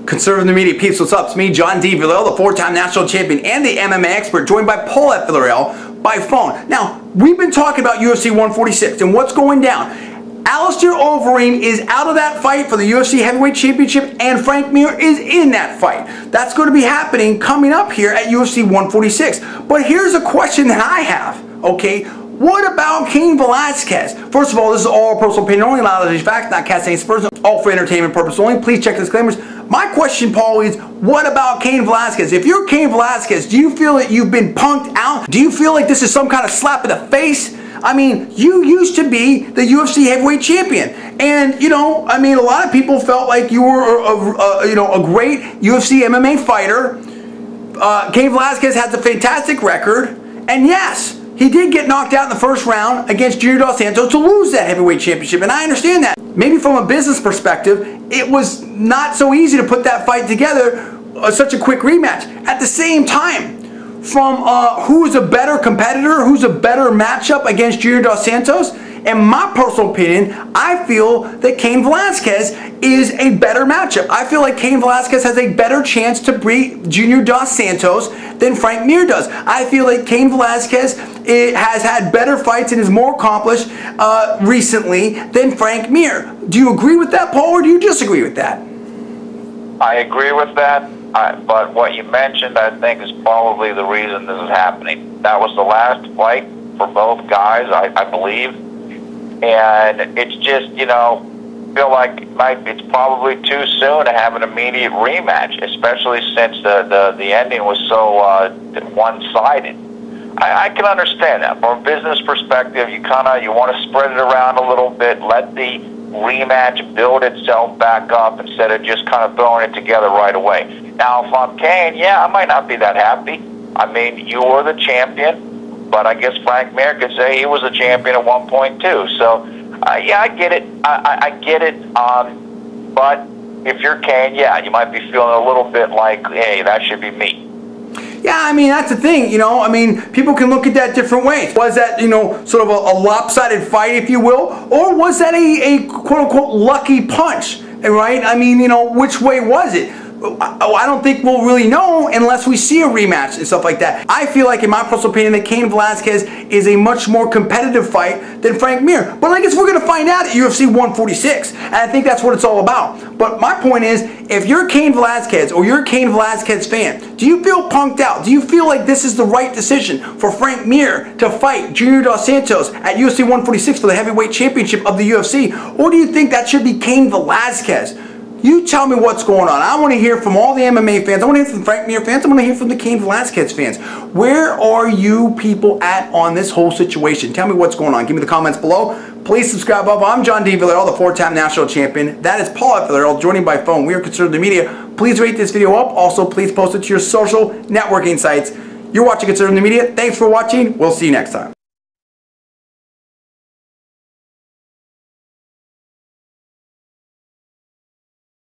Conservative Media peeps, what's up? It's me, John D. Villarreal, the four-time national champion and the MMA expert, joined by Paul at Villarreal by phone. Now, we've been talking about UFC 146 and what's going down. Alistair Overeem is out of that fight for the UFC Heavyweight Championship, and Frank Mir is in that fight. That's going to be happening coming up here at UFC 146. But here's a question that I have, okay? What about Cain Velasquez? First of all, this is all personal opinion only, not these facts, not casting aspersions, all for entertainment purpose only. Please check the disclaimers. My question, Paul, is what about Cain Velasquez? If you're Cain Velasquez, do you feel that you've been punked out? Do you feel like this is some kind of slap in the face? I mean, you used to be the UFC heavyweight champion. And, you know, I mean, a lot of people felt like you were, a great UFC MMA fighter. Cain Velasquez has a fantastic record. And yes, he did get knocked out in the first round against Junior Dos Santos to lose that heavyweight championship. And I understand that. Maybe from a business perspective, it was not so easy to put that fight together, such a quick rematch. At the same time, from who's a better competitor, who's a better matchup against Junior Dos Santos, in my personal opinion, I feel that Cain Velasquez is a better matchup. I feel like Cain Velasquez has a better chance to beat Junior Dos Santos than Frank Mir does. I feel like Cain Velasquez has had better fights and is more accomplished recently than Frank Mir. Do you agree with that, Paul, or do you disagree with that? I agree with that. But what you mentioned, I think, is probably the reason this is happening. That was the last fight for both guys, I believe. And it's just, you know, feel like it's probably too soon to have an immediate rematch, especially since the ending was so one-sided. I can understand that. From a business perspective, you want to spread it around a little bit, let the rematch build itself back up instead of just kind of throwing it together right away. Now, if I'm Cain, yeah, I might not be that happy. I mean, you were the champion, but I guess Frank Mir could say he was a champion at one point too. So, yeah, I get it. I get it. But if you're Cain, yeah, you might be feeling a little bit like, hey, that should be me. Yeah, I mean, that's the thing, you know, I mean, people can look at that different ways. Was that, you know, sort of a lopsided fight, if you will, or was that a quote-unquote lucky punch, right? I mean, you know, which way was it? I don't think we'll really know unless we see a rematch and stuff like that. I feel like, in my personal opinion, that Cain Velasquez is a much more competitive fight than Frank Mir. But I guess we're going to find out at UFC 146, and I think that's what it's all about. But my point is, if you're Cain Velasquez or you're a Cain Velasquez fan, do you feel punked out? Do you feel like this is the right decision for Frank Mir to fight Junior Dos Santos at UFC 146 for the heavyweight championship of the UFC? Or do you think that should be Cain Velasquez? You tell me what's going on. I want to hear from all the MMA fans. I want to hear from Frank Mir fans. I want to hear from the Cain Velasquez fans. Where are you people at on this whole situation? Tell me what's going on. Give me the comments below. Please subscribe above. I'm John D. Villarreal, the four-time national champion. That is Paul at Villarreal, joining by phone. We are Conservative Media. Please rate this video up. Also, please post it to your social networking sites. You're watching Conservative Media. Thanks for watching. We'll see you next time.